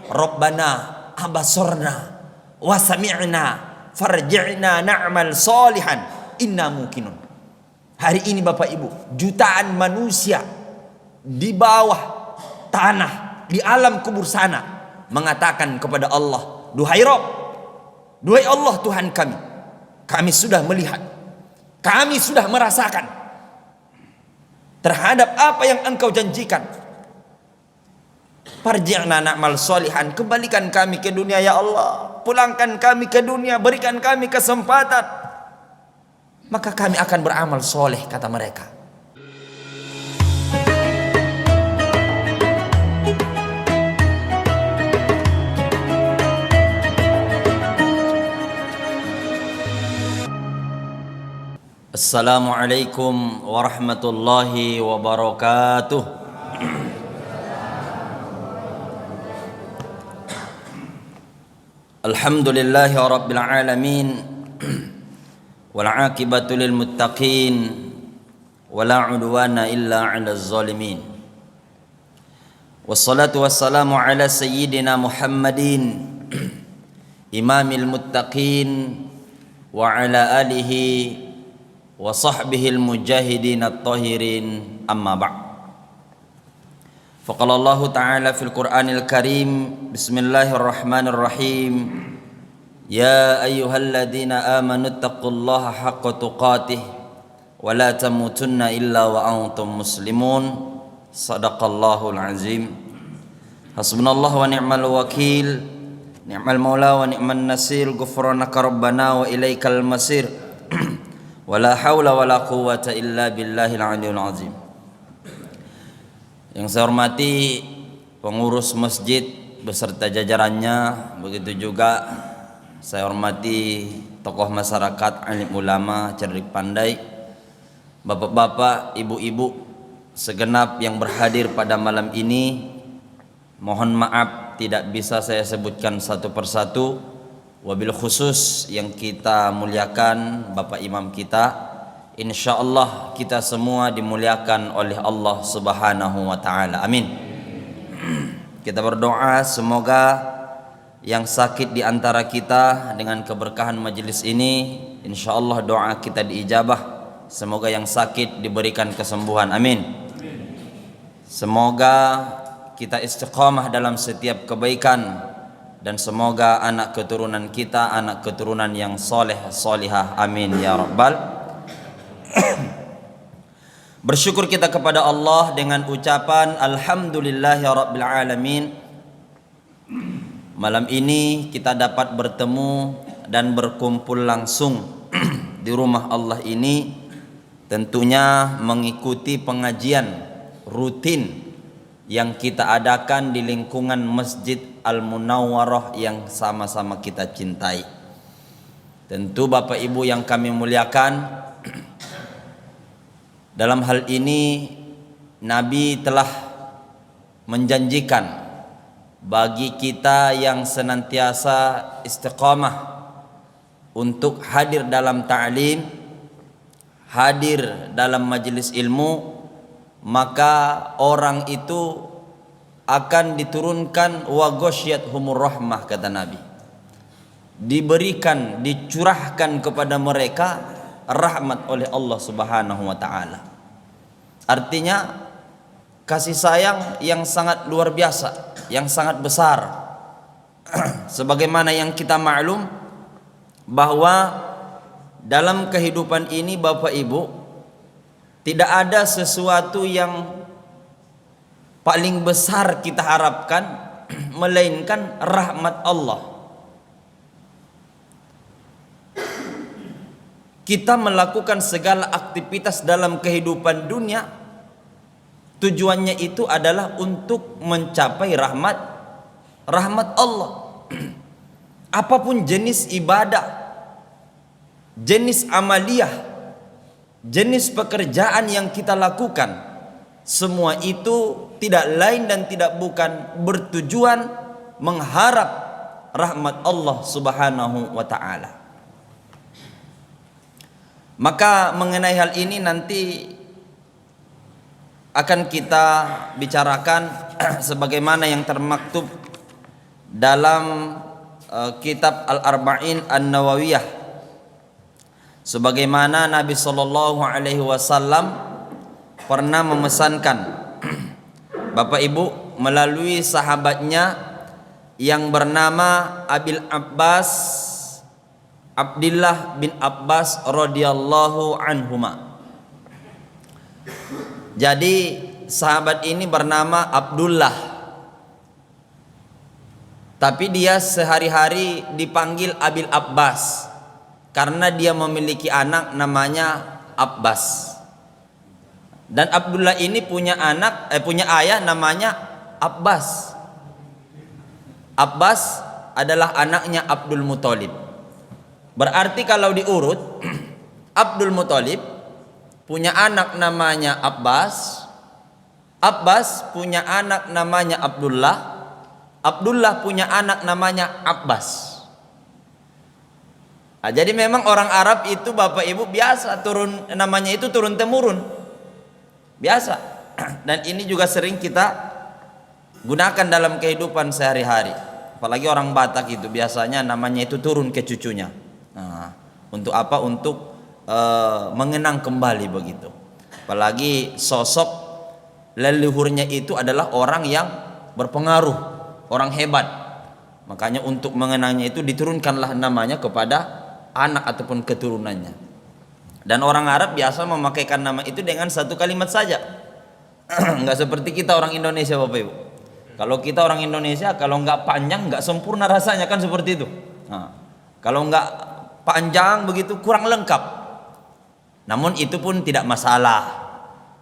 Rabbana abasarna wa sami'na farji'na na'mal salihan inna muqinun. Hari ini Bapak Ibu, jutaan manusia di bawah tanah, di alam kubur sana mengatakan kepada Allah, duhai Rabb, duhai Allah Tuhan kami sudah melihat, kami sudah merasakan terhadap apa yang Engkau janjikan. Farji'na na'mal salihan, kembalikan kami ke dunia ya Allah, pulangkan kami ke dunia, berikan kami kesempatan, maka kami akan beramal soleh, kata mereka. Assalamualaikum warahmatullahi wabarakatuh. Alhamdulillahi rabbil alamin, wal aqibatu lil muttaqin, wala udwana illa 'alal zalimin. Wassalatu wassalamu ala sayyidina Muhammadin imamil muttaqin wa ala alihi wa sahbihil mujahidin at-tahirin, amma ba'd. Faqala Allah Ta'ala fil Qur'anil Karim, bismillahirrahmanirrahim, ya ayyuhalladzina amanu taqullaha haqqa tuqatih wa la tamutunna illa wa antum muslimun. Sadaqallahul azim. Hasbunallahu wa ni'mal wakil, ni'mal maula wa ni'man nasir, ghufranaka rabbana wa ilaikal masir. Wala haula wala quwwata illa billahil aliyul azim. Yang saya hormati pengurus masjid beserta jajarannya, begitu juga saya hormati tokoh masyarakat, alim ulama, cerdik pandai, bapak-bapak, ibu-ibu, segenap yang berhadir pada malam ini. Mohon maaf tidak bisa saya sebutkan satu persatu. Wabil khusus yang kita muliakan Bapak Imam kita, insyaallah kita semua dimuliakan oleh Allah Subhanahu wa taala. Amin. Kita berdoa semoga yang sakit di antara kita dengan keberkahan majelis ini, insyaallah doa kita diijabah. Semoga yang sakit diberikan kesembuhan. Amin. Semoga kita istiqamah dalam setiap kebaikan, dan semoga anak keturunan kita anak keturunan yang soleh solihah. Amin ya rabbal. Bersyukur kita kepada Allah dengan ucapan alhamdulillahi rabbil alamin. Malam ini kita dapat bertemu dan berkumpul langsung di rumah Allah ini, tentunya mengikuti pengajian rutin yang kita adakan di lingkungan Masjid Al-Munawwarah yang sama-sama kita cintai. Tentu Bapak Ibu yang kami muliakan, dalam hal ini Nabi telah menjanjikan bagi kita yang senantiasa istiqamah untuk hadir dalam ta'lim, hadir dalam majelis ilmu, maka orang itu akan diturunkan wa ghasyiyatuhumur rahmah, kata Nabi. Diberikan, dicurahkan kepada mereka rahmat oleh Allah Subhanahu wa taala. Artinya kasih sayang yang sangat luar biasa, yang sangat besar. Sebagaimana yang kita maklum bahwa dalam kehidupan ini Bapak Ibu, tidak ada sesuatu yang paling besar kita harapkan melainkan rahmat Allah. Kita melakukan segala aktivitas dalam kehidupan dunia, tujuannya itu adalah untuk mencapai rahmat Allah. Apapun jenis ibadah, jenis amaliyah, jenis pekerjaan yang kita lakukan, semua itu tidak lain dan tidak bukan bertujuan mengharap rahmat Allah Subhanahu wa taala. Maka mengenai hal ini nanti akan kita bicarakan sebagaimana yang termaktub dalam kitab Al-Arba'in An-Nawawiyah, sebagaimana Nabi Shallallahu Alaihi Wasallam pernah memesankan Bapak Ibu melalui sahabatnya yang bernama Abil Abbas Abdullah bin Abbas radhiyallahu anhuma. Jadi sahabat ini bernama Abdullah, tapi dia sehari-hari dipanggil Abil Abbas karena dia memiliki anak namanya Abbas. Dan Abdullah ini punya ayah namanya Abbas. Abbas adalah anaknya Abdul Muthalib. Berarti kalau diurut, Abdul Muthalib punya anak namanya Abbas, Abbas punya anak namanya Abdullah, Abdullah punya anak namanya Abbas. Nah, jadi memang orang Arab itu Bapak Ibu biasa namanya itu turun temurun. Biasa. Dan ini juga sering kita gunakan dalam kehidupan sehari-hari. Apalagi orang Batak itu biasanya namanya itu turun ke cucunya. Nah, untuk apa? Untuk mengenang kembali begitu. Apalagi sosok leluhurnya itu adalah orang yang berpengaruh, orang hebat. Makanya untuk mengenangnya itu diturunkanlah namanya kepada anak ataupun keturunannya. Dan orang Arab biasa memakaikan nama itu dengan satu kalimat saja. Enggak seperti kita orang Indonesia Bapak Ibu. Kalau kita orang Indonesia, kalau nggak panjang nggak sempurna rasanya, kan seperti itu. Nah, kalau nggak panjang begitu kurang lengkap. Namun itu pun tidak masalah,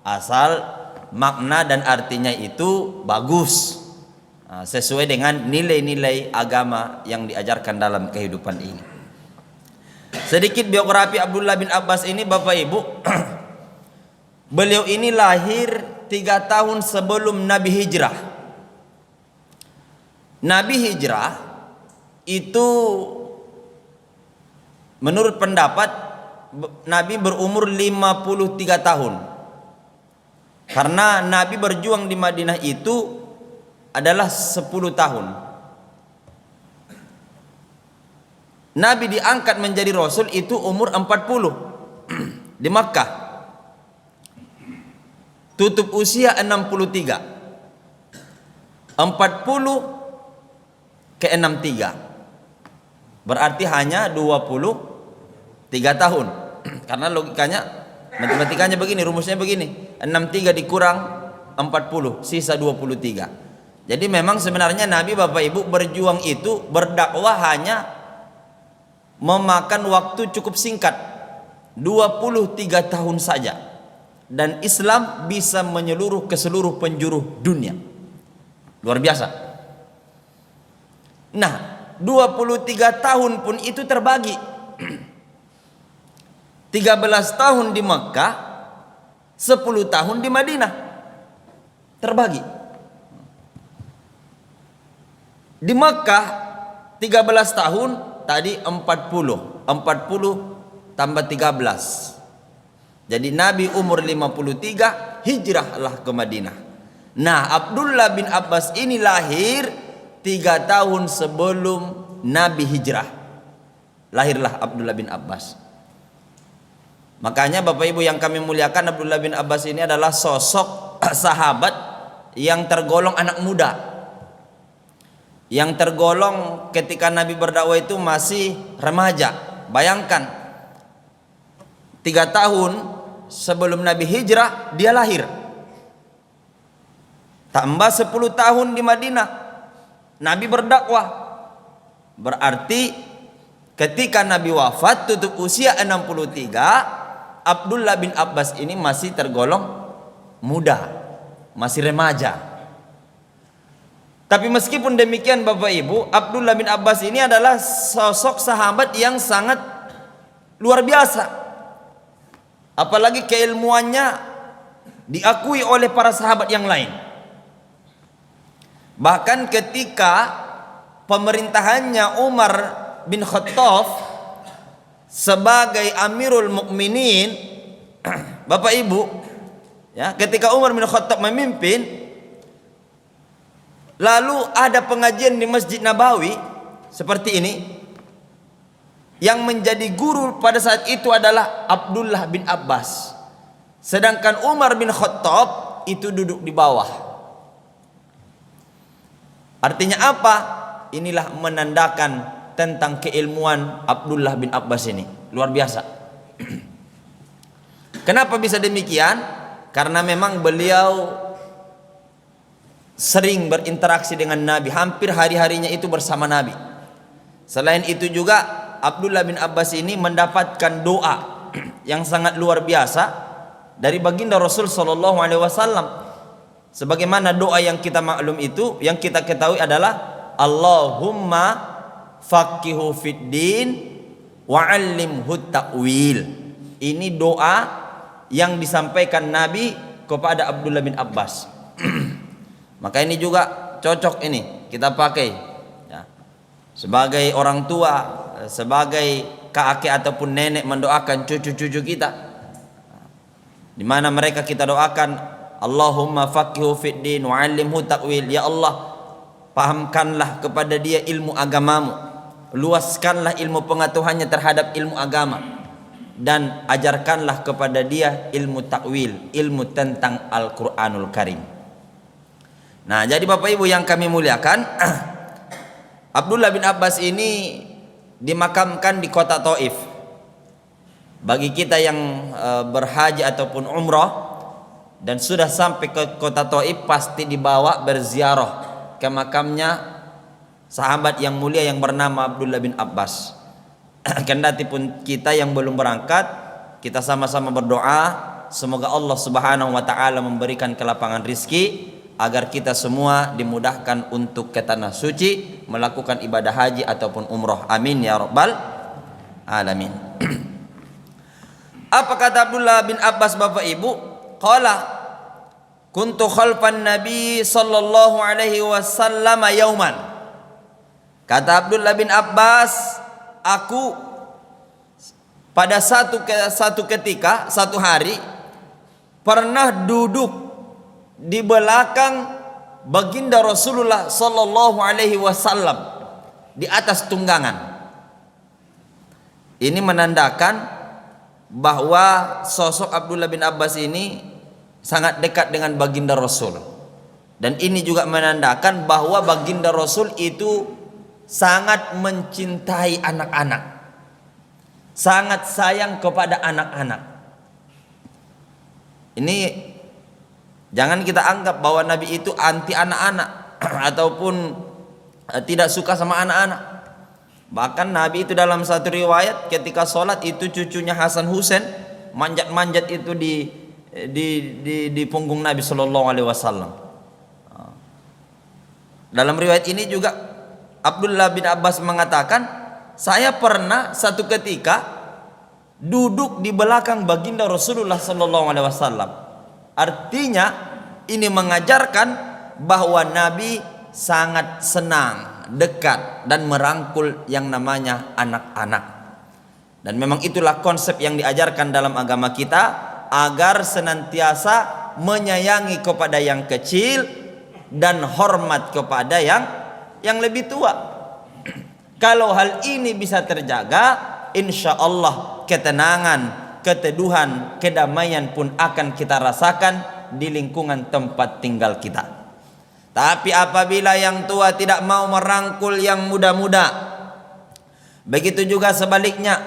asal makna dan artinya itu bagus, sesuai dengan nilai-nilai agama yang diajarkan dalam kehidupan ini. Sedikit biografi Abdullah bin Abbas ini Bapak Ibu. Beliau ini lahir 3 tahun sebelum Nabi hijrah. Nabi hijrah itu menurut pendapat Nabi berumur 53 tahun. Karena Nabi berjuang di Madinah itu adalah 10 tahun. Nabi diangkat menjadi Rasul itu umur 40 di Makkah. Tutup usia 63. 40 ke 63 berarti hanya 23 tahun. Karena logikanya, matematikanya begini, rumusnya begini, 63 dikurang 40 sisa 23. Jadi memang sebenarnya Nabi Bapak Ibu berjuang itu, berdakwah hanya memakan waktu cukup singkat, 23 tahun saja, dan Islam bisa menyeluruh ke seluruh penjuru dunia. Luar biasa. Nah, 23 tahun pun itu terbagi 13 tahun di Makkah, 10 tahun di Madinah. Terbagi. Di Makkah 13 tahun, tadi 40 tambah 13. Jadi Nabi umur 53, hijrahlah ke Madinah. Nah, Abdullah bin Abbas ini lahir 3 tahun sebelum Nabi hijrah. Lahirlah Abdullah bin Abbas. Makanya Bapak Ibu yang kami muliakan, Abdullah bin Abbas ini adalah sosok sahabat yang tergolong anak muda, yang tergolong ketika Nabi berdakwah itu masih remaja. Bayangkan 3 tahun sebelum Nabi hijrah dia lahir, tambah 10 tahun di Madinah Nabi berdakwah. Berarti ketika Nabi wafat tutup usia 63, Abdullah bin Abbas ini masih tergolong muda, masih remaja. Tapi meskipun demikian Bapak Ibu, Abdullah bin Abbas ini adalah sosok sahabat yang sangat luar biasa. Apalagi keilmuannya diakui oleh para sahabat yang lain. Bahkan ketika pemerintahannya Umar bin Khattab sebagai Amirul Mukminin, Bapak Ibu, ya, ketika Umar bin Khattab memimpin, Lalu ada pengajian di Masjid Nabawi seperti ini, yang menjadi guru pada saat itu adalah Abdullah bin Abbas, sedangkan Umar bin Khattab itu duduk di bawah. Artinya apa? Inilah menandakan tentang keilmuan Abdullah bin Abbas ini, luar biasa. Kenapa bisa demikian? Karena memang beliau sering berinteraksi dengan Nabi, hampir hari-harinya itu bersama Nabi. Selain itu juga Abdullah bin Abbas ini mendapatkan doa yang sangat luar biasa dari baginda Rasul sallallahu alaihi wasallam. Sebagaimana doa yang kita maklum itu, yang kita ketahui adalah Allahumma faqihu fid din wa 'allimhu ta'wil. Ini doa yang disampaikan Nabi kepada Abdullah bin Abbas. Maka ini juga cocok ini kita pakai ya. Sebagai orang tua, sebagai kakek ataupun nenek mendoakan cucu-cucu kita, di mana mereka kita doakan Allahumma faqihu fid din wa 'allimhu ta'wil. Ya Allah, pahamkanlah kepada dia ilmu agamamu, luaskanlah ilmu pengetahuannya terhadap ilmu agama, dan ajarkanlah kepada dia ilmu takwil, ilmu tentang Al-Quranul Karim. Nah, jadi Bapak Ibu yang kami muliakan, Abdullah bin Abbas ini dimakamkan di kota Taif. Bagi kita yang berhaji ataupun umrah dan sudah sampai ke kota Taif, pasti dibawa berziarah ke makamnya sahabat yang mulia yang bernama Abdullah bin Abbas. Kendati pun kita yang belum berangkat, kita sama-sama berdoa semoga Allah Subhanahu wa taala memberikan kelapangan rizki agar kita semua dimudahkan untuk ke tanah suci melakukan ibadah haji ataupun umrah. Amin ya rabbal alamin. Apa kata Abdullah bin Abbas Bapak Ibu? Qala kuntu khalfan Nabi sallallahu alaihi wasallam yauman. Kata Abdullah bin Abbas, aku pada satu ketika, satu hari pernah duduk di belakang baginda Rasulullah sallallahu alaihi wasallam di atas tunggangan. Ini menandakan bahwa sosok Abdullah bin Abbas ini sangat dekat dengan baginda Rasul. Dan ini juga menandakan bahwa baginda Rasul itu sangat mencintai anak-anak, sangat sayang kepada anak-anak. Ini jangan kita anggap bahwa Nabi itu anti anak-anak ataupun tidak suka sama anak-anak. Bahkan Nabi itu dalam satu riwayat ketika sholat itu cucunya Hasan Husain manjat-manjat itu di punggung Nabi Sallallahu Alaihi Wasallam. Dalam riwayat ini juga Abdullah bin Abbas mengatakan, saya pernah satu ketika duduk di belakang baginda Rasulullah Sallallahu Alaihi Wasallam. Artinya ini mengajarkan bahwa Nabi sangat senang, dekat dan merangkul yang namanya anak-anak. Dan memang itulah konsep yang diajarkan dalam agama kita, agar senantiasa menyayangi kepada yang kecil dan hormat kepada yang lebih tua. Kalau hal ini bisa terjaga, insya Allah ketenangan, keteduhan, kedamaian pun akan kita rasakan di lingkungan tempat tinggal kita. Tapi apabila yang tua tidak mau merangkul yang muda-muda, begitu juga sebaliknya,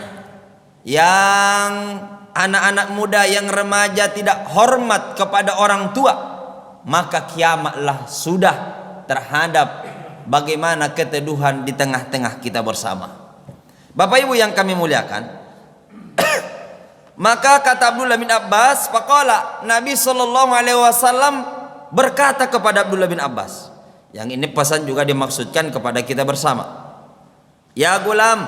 yang anak-anak muda, yang remaja tidak hormat kepada orang tua, maka kiamatlah sudah terhadap bagaimana keteduhan di tengah-tengah kita bersama. Bapak Ibu yang kami muliakan, maka kata Abdullah bin Abbas, faqala, Nabi sallallahu alaihi wasallam berkata kepada Abdullah bin Abbas. Yang ini pesan juga dimaksudkan kepada kita bersama. Ya gulam,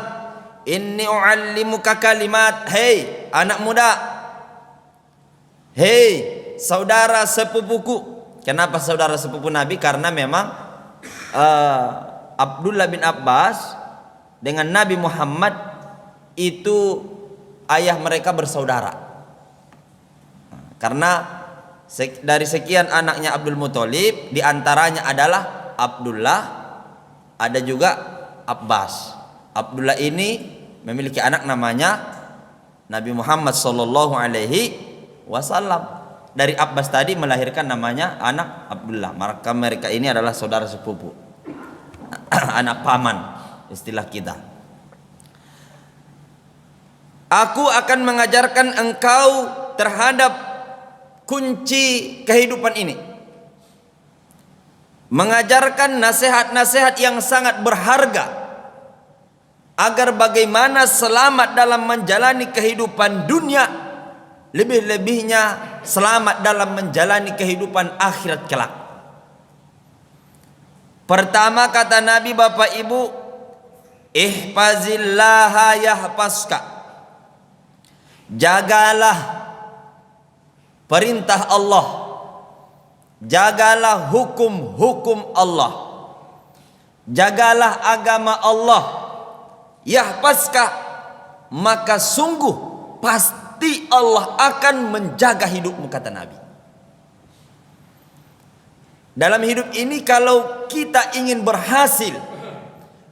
inni uallimuka kalimat. Hei anak muda, hei saudara sepupuku. Kenapa saudara sepupu Nabi? Karena memang Abdullah bin Abbas dengan Nabi Muhammad itu ayah mereka bersaudara. Karena dari sekian anaknya Abdul Muthalib, diantaranya adalah Abdullah, ada juga Abbas. Abdullah ini memiliki anak namanya Nabi Muhammad sallallahu alaihi wasallam. Dari Abbas tadi melahirkan namanya anak Abdullah. Maka mereka ini adalah saudara sepupu. Anak paman istilah kita. Aku akan mengajarkan engkau terhadap kunci kehidupan ini. Mengajarkan nasihat-nasihat yang sangat berharga agar bagaimana selamat dalam menjalani kehidupan dunia, lebih-lebihnya selamat dalam menjalani kehidupan akhirat kelak. Pertama kata Nabi, Bapak Ibu, ihfazillaha yahfazka. Jagalah perintah Allah, jagalah hukum-hukum Allah, jagalah agama Allah. Yahfazka, maka sungguh pasti Allah akan menjaga hidupmu, kata Nabi. Dalam hidup ini kalau kita ingin berhasil,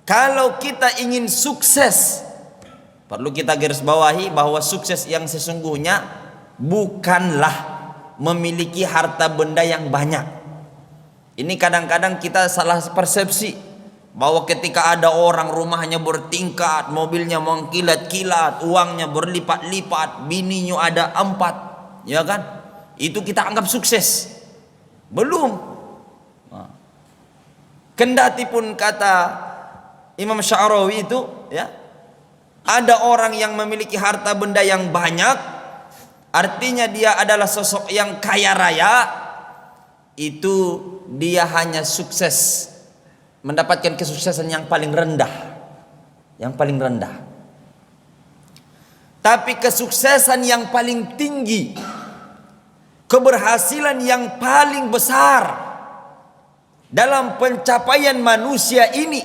kalau kita ingin sukses, perlu kita garis bawahi bahwa sukses yang sesungguhnya bukanlah memiliki harta benda yang banyak. Ini kadang-kadang kita salah persepsi bahwa ketika ada orang rumahnya bertingkat, mobilnya mengkilat-kilat, uangnya berlipat-lipat, bininya ada 4, ya kan? Itu kita anggap sukses. Belum. Kendati pun kata Imam Sya'rawi itu, ya, ada orang yang memiliki harta benda yang banyak, artinya dia adalah sosok yang kaya raya, itu dia hanya sukses, mendapatkan kesuksesan yang paling rendah, yang paling rendah. Tapi kesuksesan yang paling tinggi, keberhasilan yang paling besar dalam pencapaian manusia ini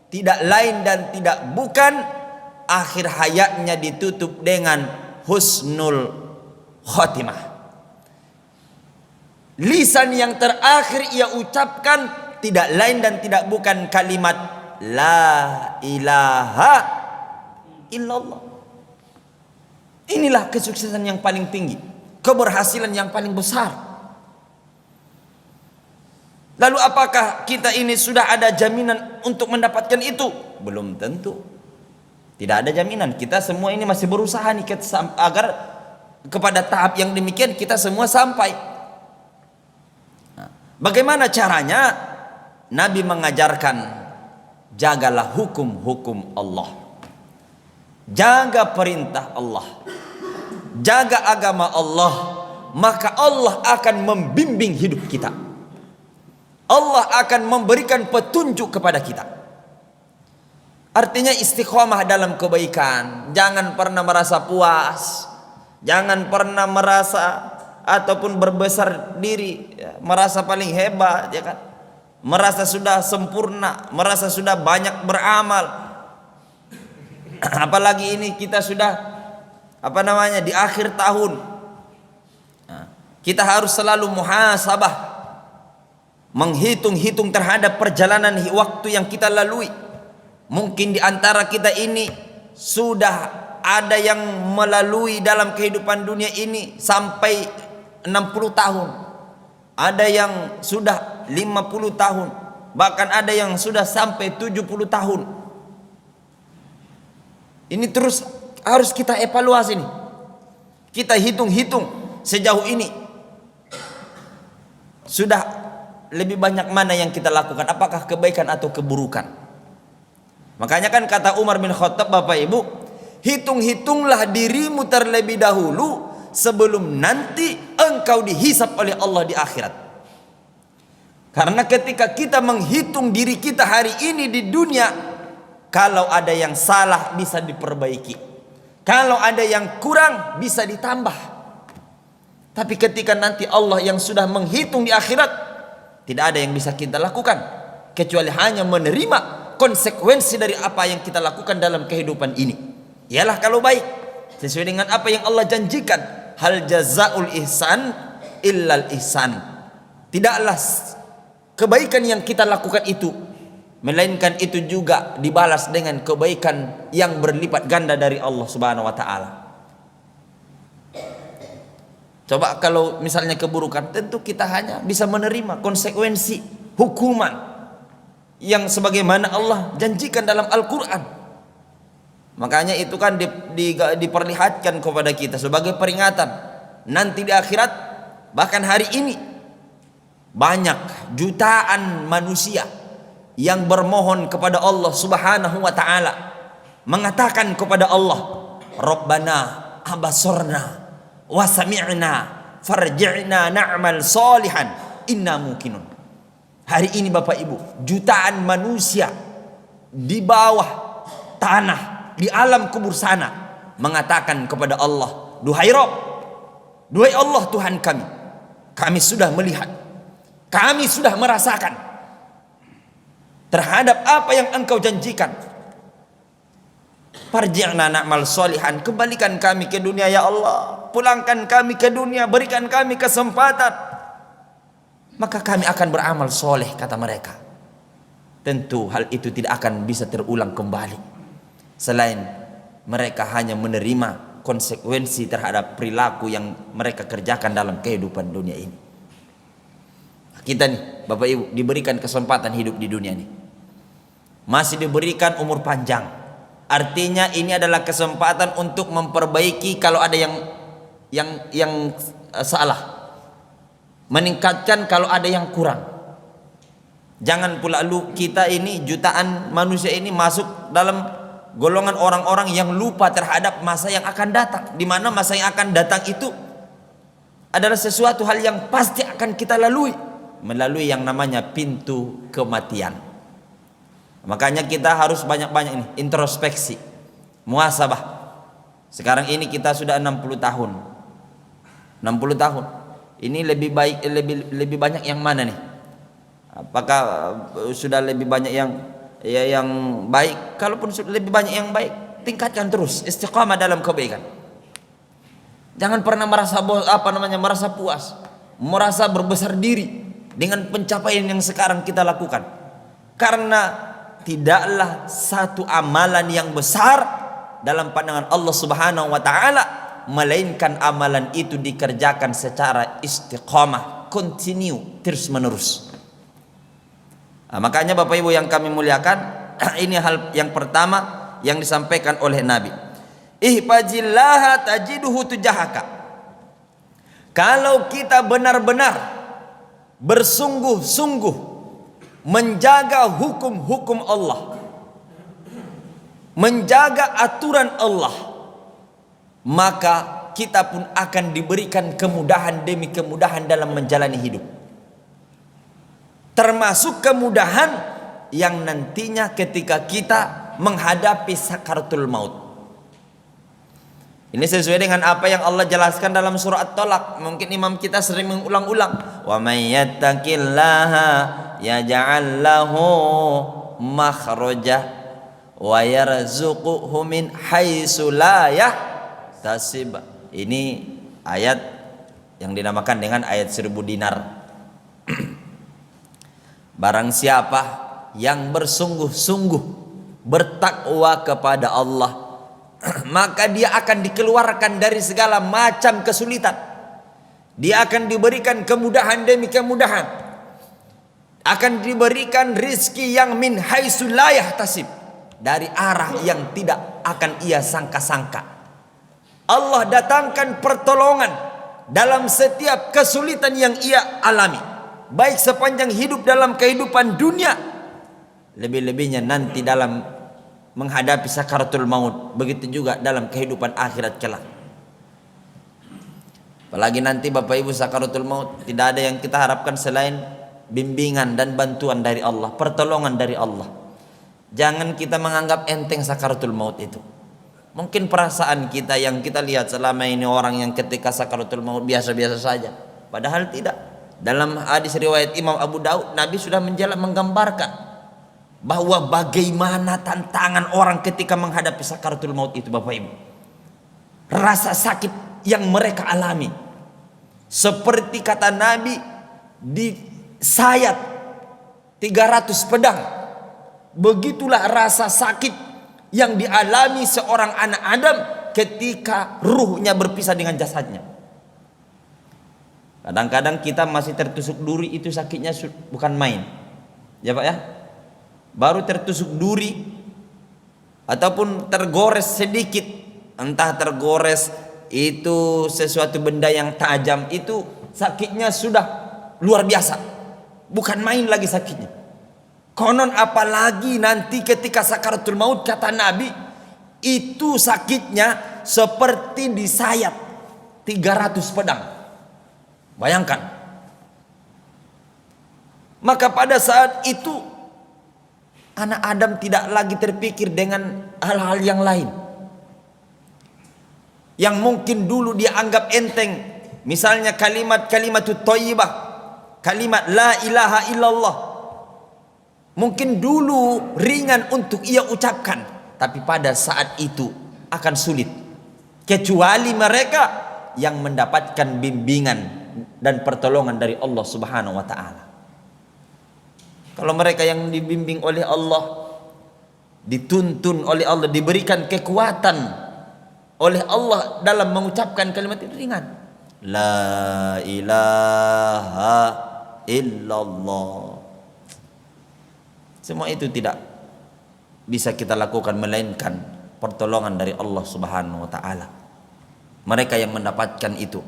tidak lain dan tidak bukan akhir hayatnya ditutup dengan husnul khotimah. Lisan yang terakhir ia ucapkan tidak lain dan tidak bukan kalimat la ilaha illallah. Inilah kesuksesan yang paling tinggi, keberhasilan yang paling besar. Lalu apakah kita ini sudah ada jaminan untuk mendapatkan itu? Belum tentu. Tidak ada jaminan. Kita semua ini masih berusaha nih agar kepada tahap yang demikian kita semua sampai. Nah, bagaimana caranya? Nabi mengajarkan, jagalah hukum-hukum Allah, jaga perintah Allah, jaga agama Allah, maka Allah akan membimbing hidup kita. Allah akan memberikan petunjuk kepada kita. Artinya istiqomah dalam kebaikan. Jangan pernah merasa puas, jangan pernah merasa ataupun berbesar diri, ya, merasa paling hebat, ya kan? Merasa sudah sempurna, merasa sudah banyak beramal. Apalagi ini kita sudah di akhir tahun. Nah, kita harus selalu muhasabah, menghitung-hitung terhadap perjalanan waktu yang kita lalui. Mungkin di antara kita ini sudah ada yang melalui dalam kehidupan dunia ini sampai 60 tahun. Ada yang sudah 50 tahun. Bahkan ada yang sudah sampai 70 tahun. Ini terus harus kita evaluasi nih. Kita hitung-hitung sejauh ini sudah lebih banyak mana yang kita lakukan, apakah kebaikan atau keburukan. Makanya kan kata Umar bin Khattab, Bapak Ibu, hitung-hitunglah dirimu terlebih dahulu sebelum nanti engkau dihisap oleh Allah di akhirat. Karena ketika kita menghitung diri kita hari ini di dunia, kalau ada yang salah bisa diperbaiki, kalau ada yang kurang bisa ditambah. Tapi ketika nanti Allah yang sudah menghitung di akhirat, tidak ada yang bisa kita lakukan kecuali hanya menerima konsekuensi dari apa yang kita lakukan dalam kehidupan ini. Ialah kalau baik sesuai dengan apa yang Allah janjikan, hal jazaul ihsan illal ihsan. Tidaklah kebaikan yang kita lakukan itu, melainkan itu juga dibalas dengan kebaikan yang berlipat ganda dari Allah Subhanahu wa taala. Coba kalau misalnya keburukan, tentu kita hanya bisa menerima konsekuensi hukuman yang sebagaimana Allah janjikan dalam Al-Qur'an. Makanya itu kan diperlihatkan kepada kita sebagai peringatan. Nanti di akhirat, bahkan hari ini, banyak jutaan manusia yang bermohon kepada Allah Subhanahu wa taala, mengatakan kepada Allah, Rabbana abasarna wa sami'na farji'na na'mal salihan inna muqinun. Hari ini Bapak Ibu, jutaan manusia di bawah tanah, di alam kubur sana, mengatakan kepada Allah, duhai Rabb, duhai Allah Tuhan kami sudah melihat, kami sudah merasakan terhadap apa yang Engkau janjikan. Farji'na na'mal sholihan, kembalikan kami ke dunia ya Allah, pulangkan kami ke dunia, berikan kami kesempatan, maka kami akan beramal soleh, kata mereka. Tentu hal itu tidak akan bisa terulang kembali selain mereka hanya menerima konsekuensi terhadap perilaku yang mereka kerjakan dalam kehidupan dunia ini. Kita nih Bapak Ibu diberikan kesempatan hidup di dunia ini, masih diberikan umur panjang. Artinya ini adalah kesempatan untuk memperbaiki kalau ada yang salah, meningkatkan kalau ada yang kurang. Jangan pula kita ini jutaan manusia ini masuk dalam golongan orang-orang yang lupa terhadap masa yang akan datang, di mana masa yang akan datang itu adalah sesuatu hal yang pasti akan kita lalui melalui yang namanya pintu kematian. Makanya kita harus banyak-banyak ini introspeksi, muhasabah. Sekarang ini kita sudah 60 tahun. 60 tahun. Ini lebih baik, lebih banyak yang mana nih? Apakah sudah lebih banyak yang baik? Kalaupun sudah lebih banyak yang baik, tingkatkan terus istiqamah dalam kebaikan. Jangan pernah merasa merasa puas, merasa berbesar diri dengan pencapaian yang sekarang kita lakukan. Karena tidaklah satu amalan yang besar dalam pandangan Allah Subhanahu wa taala melainkan amalan itu dikerjakan secara istiqamah, continue, terus menerus. Nah, makanya Bapak Ibu yang kami muliakan, ini hal yang pertama yang disampaikan oleh Nabi. Ihfazillaha tajiduhu tujahaka. Kalau kita benar-benar bersungguh-sungguh menjaga hukum-hukum Allah, menjaga aturan Allah, maka kita pun akan diberikan kemudahan demi kemudahan dalam menjalani hidup. Termasuk kemudahan yang nantinya ketika kita menghadapi sakaratul maut. Ini sesuai dengan apa yang Allah jelaskan dalam surah At-Talaq. Mungkin imam kita sering mengulang-ulang. Wa may yattaqillaha yaj'al lahu makhraja wa yarzuquhu min haitsu la yahtasib. Ini ayat yang dinamakan dengan ayat 1000 dinar. Barang siapa yang bersungguh-sungguh bertakwa kepada Allah, maka dia akan dikeluarkan dari segala macam kesulitan. Dia akan diberikan kemudahan demi kemudahan. Akan diberikan rizki yang min haitsu la yahtasib, dari arah yang tidak akan ia sangka-sangka. Allah datangkan pertolongan dalam setiap kesulitan yang ia alami, baik sepanjang hidup dalam kehidupan dunia, lebih-lebihnya nanti dalam menghadapi sakaratul maut, begitu juga dalam kehidupan akhirat kelak. Apalagi nanti Bapak Ibu sakaratul maut, tidak ada yang kita harapkan selain bimbingan dan bantuan dari Allah, pertolongan dari Allah. Jangan kita menganggap enteng sakaratul maut itu. Mungkin perasaan kita yang kita lihat selama ini orang yang ketika sakaratul maut biasa-biasa saja, padahal tidak. Dalam hadis riwayat Imam Abu Daud, Nabi sudah menggambarkan bahwa bagaimana tantangan orang ketika menghadapi sakaratul maut itu, Bapak Ibu. Rasa sakit yang mereka alami, seperti kata Nabi, disayat 300 pedang. Begitulah rasa sakit yang dialami seorang anak Adam ketika ruhnya berpisah dengan jasadnya. Kadang-kadang kita masih tertusuk duri, itu sakitnya bukan main. Ya Pak ya? Baru tertusuk duri ataupun tergores sedikit, entah tergores itu sesuatu benda yang tajam, itu sakitnya sudah luar biasa. Bukan main lagi sakitnya. Konon apalagi nanti ketika sakaratul maut, kata Nabi, itu sakitnya seperti disayat 300 pedang. Bayangkan. Maka pada saat itu anak Adam tidak lagi terpikir dengan hal-hal yang lain yang mungkin dulu dia anggap enteng. Misalnya kalimat thayyibah, kalimat la ilaha illallah, mungkin dulu ringan untuk ia ucapkan, tapi pada saat itu akan sulit, kecuali mereka yang mendapatkan bimbingan dan pertolongan dari Allah Subhanahu wa taala. Kalau mereka yang dibimbing oleh Allah, dituntun oleh Allah, diberikan kekuatan oleh Allah dalam mengucapkan kalimat itu ringan. La ilaha illallah. Semua itu tidak bisa kita lakukan melainkan pertolongan dari Allah Subhanahu wa taala. Mereka yang mendapatkan itu,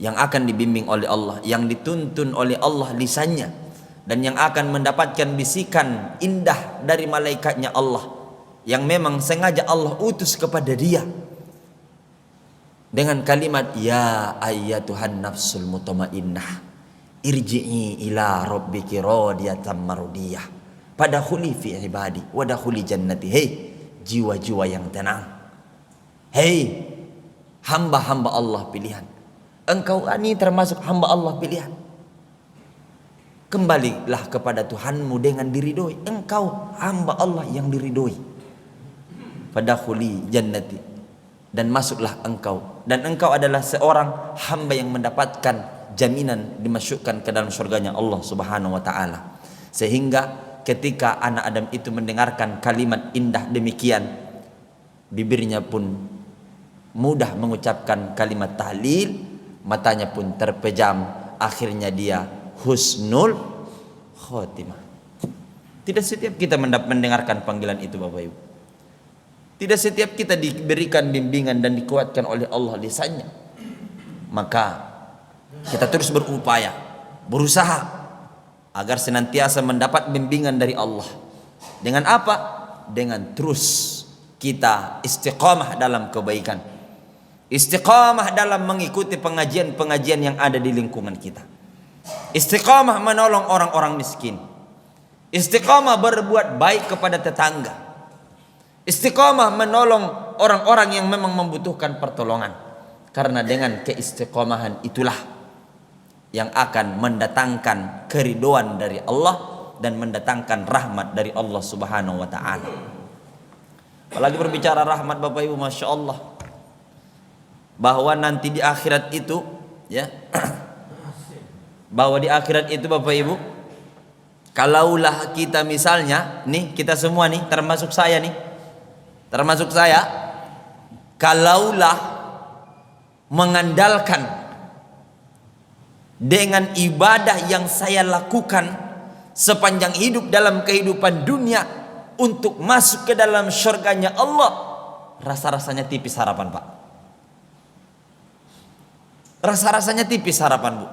yang akan dibimbing oleh Allah, yang dituntun oleh Allah lisannya, dan yang akan mendapatkan bisikan indah dari malaikatnya Allah, yang memang sengaja Allah utus kepada dia dengan kalimat ya ayyatuhan nafsul mutmainnah irji'i ila rabbiki radiyatan mardiyah fadkhuli fi ibadi wadkhuli jannati. Hei jiwa-jiwa yang tenang, hei hamba-hamba Allah pilihan, engkau ini termasuk hamba Allah pilihan. Kembalilah kepada Tuhanmu dengan diridhoi, engkau hamba Allah yang diridhoi. Fadkhuli jannati, dan masuklah engkau, dan engkau adalah seorang hamba yang mendapatkan jaminan dimasukkan ke dalam surganya Allah Subhanahu wa taala. Sehingga ketika anak Adam itu mendengarkan kalimat indah demikian, bibirnya pun mudah mengucapkan kalimat tahlil, matanya pun terpejam, akhirnya dia husnul khotimah. Tidak setiap kita mendengarkan panggilan itu Bapak Ibu. Tidak setiap kita diberikan bimbingan dan dikuatkan oleh Allah lisannya. Maka kita terus berupaya, berusaha agar senantiasa mendapat bimbingan dari Allah. Dengan apa? Dengan terus kita istiqamah dalam kebaikan, istiqamah dalam mengikuti pengajian-pengajian yang ada di lingkungan kita, istiqamah menolong orang-orang miskin, istiqamah berbuat baik kepada tetangga, istiqamah menolong orang-orang yang memang membutuhkan pertolongan. Karena dengan keistiqamahan itulah yang akan mendatangkan keridhaan dari Allah dan mendatangkan rahmat dari Allah Subhanahu wa taala. Apalagi berbicara rahmat Bapak Ibu, Masya Allah, bahwa nanti di akhirat itu ya, bahwa di akhirat itu Bapak Ibu, kalaulah kita misalnya nih, kita semua nih, termasuk saya nih, termasuk saya, kalaulah mengandalkan dengan ibadah yang saya lakukan sepanjang hidup dalam kehidupan dunia untuk masuk ke dalam surganya Allah, rasa-rasanya tipis harapan Pak. Rasa-rasanya tipis harapan Bu.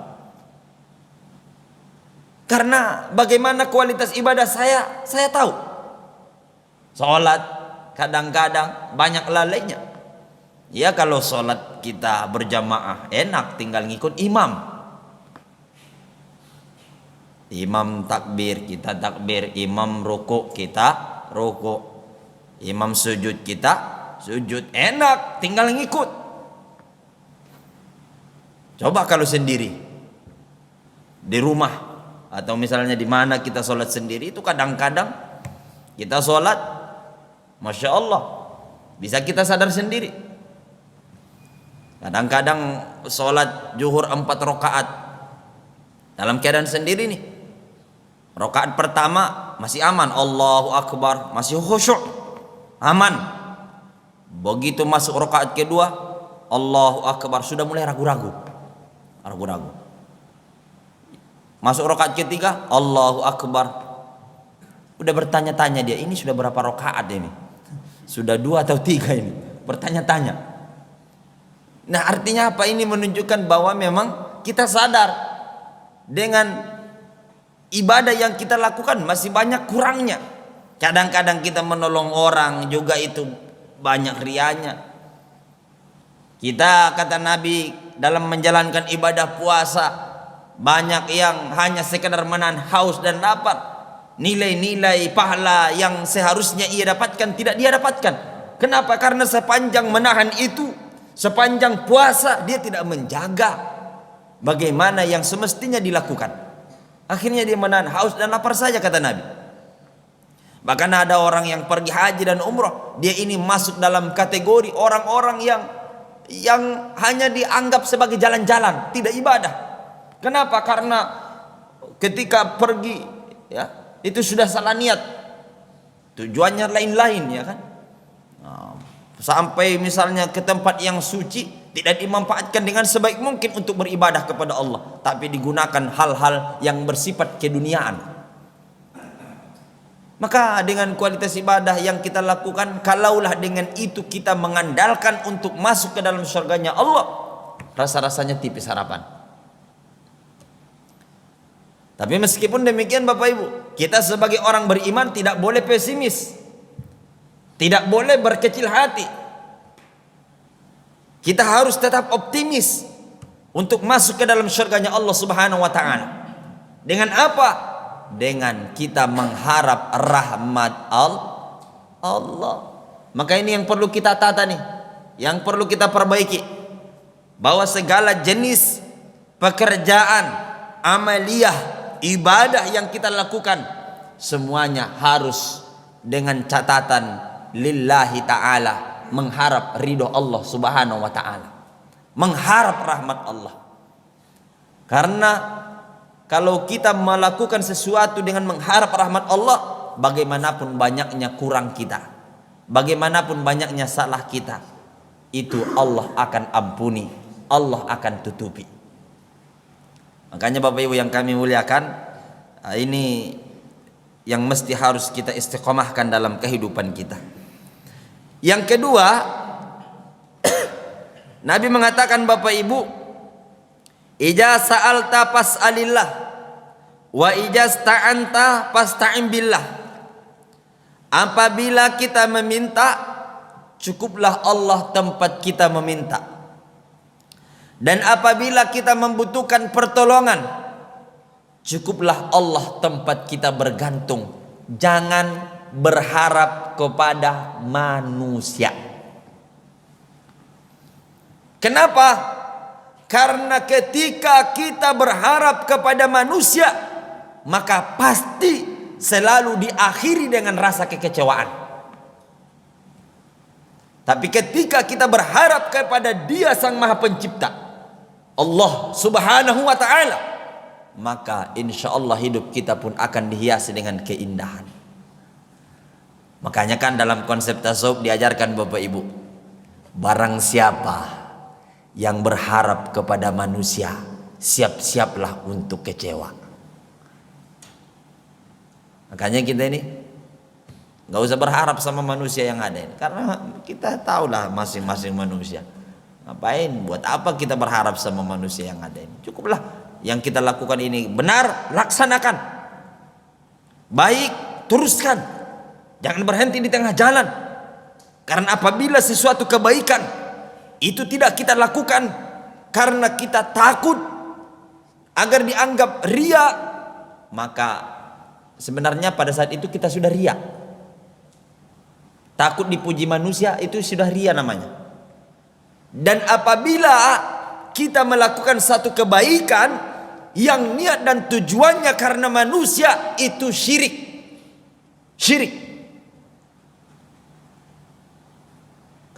Karena bagaimana kualitas ibadah saya tahu. Sholat kadang-kadang banyak lalainya. Ya kalau sholat kita berjamaah enak, tinggal ngikut imam. Imam takbir, kita takbir. Imam ruku, kita ruku. Imam sujud, kita sujud. Enak, tinggal ngikut. Coba kalau sendiri di rumah atau misalnya di mana kita sholat sendiri, itu kadang-kadang kita sholat, Masya Allah, bisa kita sadar sendiri. Kadang-kadang sholat zuhur 4 rakaat dalam keadaan sendiri nih, Rakaat pertama masih aman, Allahu Akbar, masih khusyuk, aman. Begitu masuk rakaat kedua, Allahu Akbar, sudah mulai ragu-ragu. Masuk rakaat ketiga, Allahu Akbar. Udah bertanya-tanya dia, ini sudah berapa rakaat ini? Sudah 2 atau 3 ini? Bertanya-tanya. Nah, artinya apa? Ini menunjukkan bahwa memang kita sadar dengan ibadah yang kita lakukan masih banyak kurangnya. Kadang-kadang kita menolong orang juga itu banyak rianya. Kita, kata Nabi, dalam menjalankan ibadah puasa, banyak yang hanya sekedar menahan haus dan lapar. Nilai-nilai pahala yang seharusnya ia dapatkan tidak dia dapatkan. Kenapa? Karena sepanjang menahan itu, sepanjang puasa, dia tidak menjaga bagaimana yang semestinya dilakukan. Akhirnya dia menahan haus dan lapar saja, kata Nabi. Bahkan ada orang yang pergi haji dan umrah, dia ini masuk dalam kategori orang-orang yang hanya dianggap sebagai jalan-jalan, tidak ibadah. Kenapa? Karena ketika pergi, ya, itu sudah salah niat, tujuannya lain-lain, ya kan. Sampai misalnya ke tempat yang suci, tidak dimanfaatkan dengan sebaik mungkin untuk beribadah kepada Allah, tapi digunakan hal-hal yang bersifat keduniaan. Maka dengan kualitas ibadah yang kita lakukan, kalaulah dengan itu kita mengandalkan untuk masuk ke dalam surganya Allah, rasa-rasanya tipis harapan. Tapi meskipun demikian Bapak Ibu, kita sebagai orang beriman tidak boleh pesimis, tidak boleh berkecil hati. Kita harus tetap optimis untuk masuk ke dalam surganya Allah Subhanahu wa taala. Dengan apa? Dengan kita mengharap rahmat Allah. Maka ini yang perlu kita tata nih, yang perlu kita perbaiki, bahwa segala jenis pekerjaan, amaliyah, ibadah yang kita lakukan, semuanya harus dengan catatan lillahi ta'ala, mengharap ridho Allah Subhanahu wa ta'ala, mengharap rahmat Allah. Karena kalau kita melakukan sesuatu dengan mengharap rahmat Allah, bagaimanapun banyaknya kurang kita, bagaimanapun banyaknya salah kita, itu Allah akan ampuni, Allah akan tutupi. Makanya Bapak Ibu yang kami muliakan, ini yang mesti harus kita istiqomahkan dalam kehidupan kita. Yang kedua, Nabi mengatakan, Bapak Ibu, ija sa'alta fas'alillah wa ija sta'anta fasta'in billah. Apabila kita meminta, cukuplah Allah tempat kita meminta. Dan apabila kita membutuhkan pertolongan, cukuplah Allah tempat kita bergantung. Jangan berharap kepada manusia. Kenapa? Karena ketika kita berharap kepada manusia, maka pasti selalu diakhiri dengan rasa kekecewaan. Tapi ketika kita berharap kepada Dia Sang Maha Pencipta, Allah Subhanahu wa ta'ala, maka insya Allah hidup kita pun akan dihiasi dengan keindahan. Makanya kan dalam konsep tasawuf diajarkan Bapak Ibu, barang siapa yang berharap kepada manusia, siap-siaplah untuk kecewa. Makanya kita ini nggak usah berharap sama manusia yang ada ini, karena kita tahulah masing-masing manusia. Ngapain? Buat apa kita berharap sama manusia yang ada ini? Cukuplah yang kita lakukan ini benar, laksanakan. Baik, teruskan. Jangan berhenti di tengah jalan. Karena apabila sesuatu kebaikan itu tidak kita lakukan karena kita takut agar dianggap ria, maka sebenarnya pada saat itu kita sudah ria. Takut dipuji manusia itu sudah ria namanya. Dan apabila kita melakukan satu kebaikan yang niat dan tujuannya karena manusia, itu syirik. Syirik.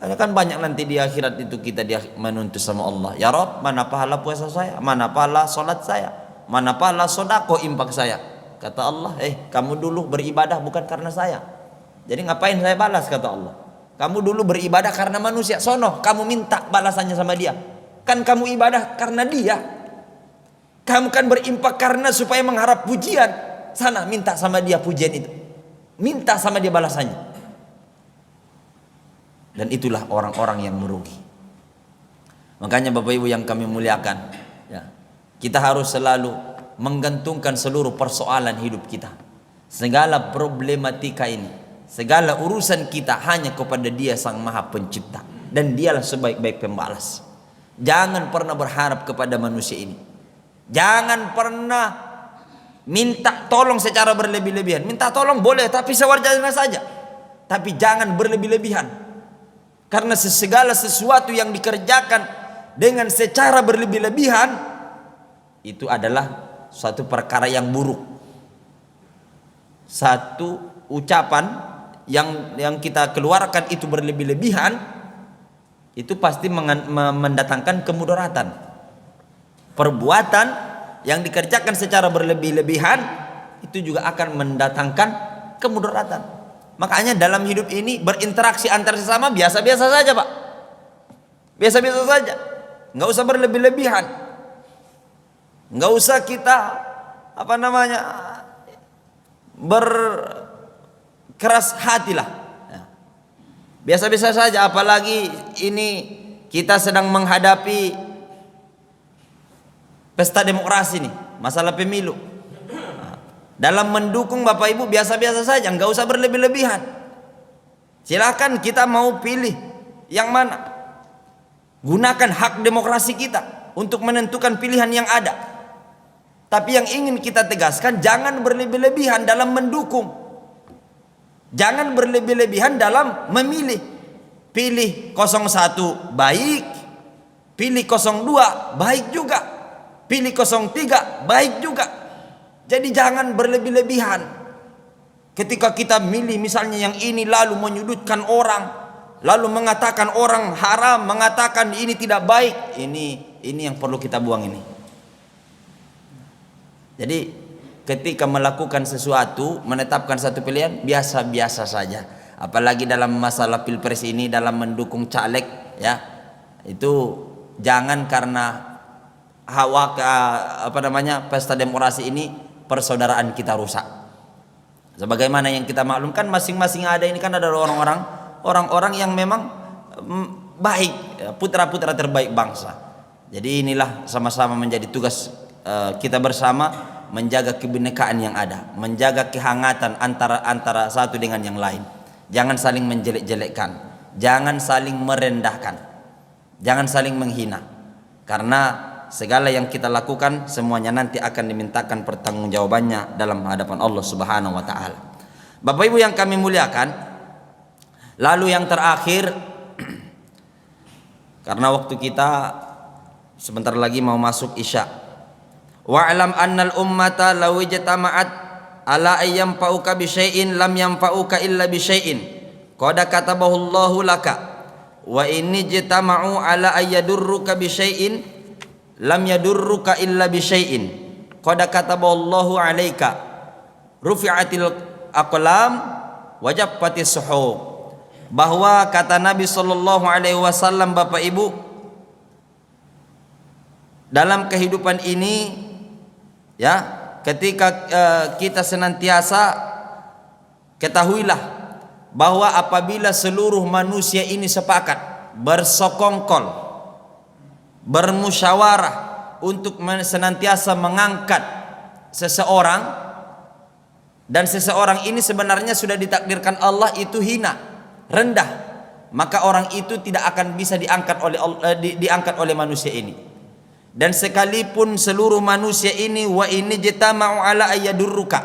Karena kan banyak nanti di akhirat itu kita dia menuntut sama Allah, ya Rabb, mana pahala puasa saya, mana pahala sholat saya, mana pahala sodako impak saya. Kata Allah, kamu dulu beribadah bukan karena saya. Jadi ngapain saya balas, kata Allah. Kamu dulu beribadah karena manusia. Sono, kamu minta balasannya sama dia. Kan kamu ibadah karena dia. Kamu kan berimpak karena supaya mengharap pujian. Sana minta sama dia pujian itu. Minta sama dia balasannya. Dan itulah orang-orang yang merugi. Makanya Bapak Ibu yang kami muliakan, ya, kita harus selalu menggantungkan seluruh persoalan hidup kita, segala problematika ini, segala urusan kita hanya kepada Dia Sang Maha Pencipta, dan Dialah sebaik-baik pembalas. Jangan pernah berharap kepada manusia ini. Jangan pernah minta tolong secara berlebih-lebihan. Minta tolong boleh, tapi sewajarnya saja. Tapi jangan berlebih-lebihan. Karena segala sesuatu yang dikerjakan dengan secara berlebih-lebihan itu adalah suatu perkara yang buruk. Satu ucapan yang kita keluarkan itu berlebih-lebihan, itu pasti mendatangkan kemudaratan. Perbuatan yang dikerjakan secara berlebih-lebihan itu juga akan mendatangkan kemudaratan. Makanya dalam hidup ini berinteraksi antar sesama biasa-biasa saja, Pak. Biasa-biasa saja. Nggak usah berlebih-lebihan. Nggak usah kita berkeras hati lah. Biasa-biasa saja. Apalagi ini kita sedang menghadapi pesta demokrasi nih, masalah pemilu. Dalam mendukung Bapak Ibu biasa-biasa saja, nggak usah berlebih-lebihan. Silakan kita mau pilih yang mana. Gunakan hak demokrasi kita untuk menentukan pilihan yang ada. Tapi yang ingin kita tegaskan, jangan berlebih-lebihan dalam mendukung. Jangan berlebih-lebihan dalam memilih. Pilih 01 baik, pilih 02 baik juga, pilih 03 baik juga. Jadi jangan berlebih-lebihan. Ketika kita milih misalnya yang ini lalu menyudutkan orang, lalu mengatakan orang haram, mengatakan ini tidak baik, ini yang perlu kita buang ini. Jadi ketika melakukan sesuatu, menetapkan satu pilihan, biasa-biasa saja. Apalagi dalam masalah pilpres ini, dalam mendukung caleg, ya, itu jangan karena pesta demokrasi ini persaudaraan kita rusak. Sebagaimana yang kita maklumkan, masing-masing ada ini kan ada orang-orang yang memang baik, putra-putra terbaik bangsa. Jadi inilah sama-sama menjadi tugas kita bersama, menjaga kebinekaan yang ada, menjaga kehangatan antara satu dengan yang lain. Jangan saling menjelek-jelekkan, jangan saling merendahkan, jangan saling menghina. Karena segala yang kita lakukan semuanya nanti akan dimintakan pertanggungjawabannya dalam hadapan Allah Subhanahu wa taala. Bapak Ibu yang kami muliakan, lalu yang terakhir, karena waktu kita sebentar lagi mau masuk Isya. Wa'lam annal ummata law ijtama'at ala ayyam fa'uka bi syai'in lam yanfa'uka illa bi syai'in qad katabahu Allahu laka wa inni ijtama'u ala ayyadurruka bi syai'in lam yadurruka illa bi syai'in qad katabahu Allahu 'alaika rufi'atil aqlam wa jaffatis suhuf. Bahwa kata Nabi sallallahu alaihi wasallam, Bapak Ibu, dalam kehidupan ini, ya, ketika kita senantiasa ketahuilah bahwa apabila seluruh manusia ini sepakat bersekongkol, bermusyawarah untuk senantiasa mengangkat seseorang, dan seseorang ini sebenarnya sudah ditakdirkan Allah itu hina, rendah, maka orang itu tidak akan bisa diangkat oleh manusia ini. Dan sekalipun seluruh manusia ini wa ini jitama'u ala ayyadurruka,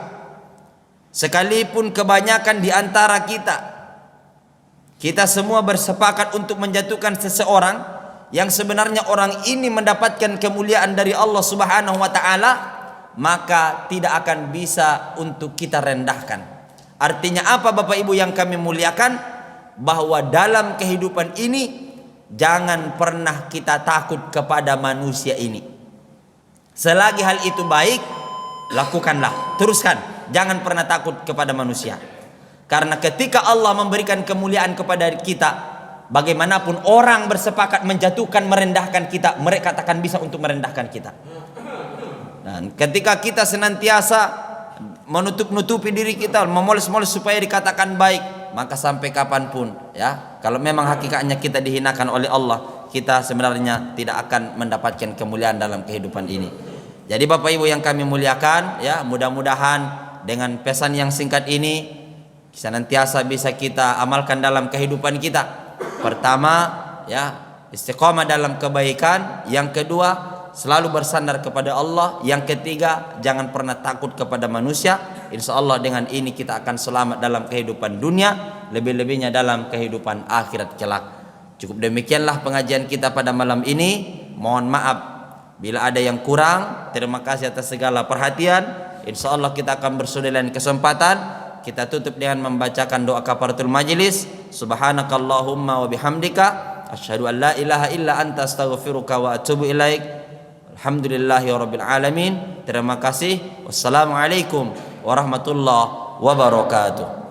sekalipun kebanyakan di antara kita semua bersepakat untuk menjatuhkan seseorang yang sebenarnya orang ini mendapatkan kemuliaan dari Allah Subhanahu wa taala, maka tidak akan bisa untuk kita rendahkan. Artinya apa Bapak Ibu yang kami muliakan? Bahwa dalam kehidupan ini jangan pernah kita takut kepada manusia ini. Selagi hal itu baik, lakukanlah, teruskan, jangan pernah takut kepada manusia. Karena ketika Allah memberikan kemuliaan kepada kita, bagaimanapun orang bersepakat menjatuhkan, merendahkan kita, mereka takkan bisa untuk merendahkan kita. Dan ketika kita senantiasa menutup-nutupi diri kita, memoles-moles supaya dikatakan baik, maka sampai kapanpun ya, kalau memang hakikatnya kita dihinakan oleh Allah, kita sebenarnya tidak akan mendapatkan kemuliaan dalam kehidupan ini. Jadi Bapak Ibu yang kami muliakan, ya, mudah-mudahan dengan pesan yang singkat ini senantiasa bisa kita amalkan dalam kehidupan kita. Pertama, ya, istiqomah dalam kebaikan. Yang kedua, selalu bersandar kepada Allah. Yang ketiga, jangan pernah takut kepada manusia. Insya Allah dengan ini kita akan selamat dalam kehidupan dunia, lebih-lebihnya dalam kehidupan akhirat kelak. Cukup demikianlah pengajian kita pada malam ini. Mohon maaf bila ada yang kurang. Terima kasih atas segala perhatian. Insya Allah kita akan bersua lain kesempatan. Kita tutup dengan membacakan doa kafaratul majlis. Subhanakallahumma wa bihamdika asyhadu an la ilaha illa anta astaghfiruka wa atubu ilaik. Alhamdulillahirabbil alamin. Terima kasih. Wassalamualaikum warahmatullahi wabarakatuh.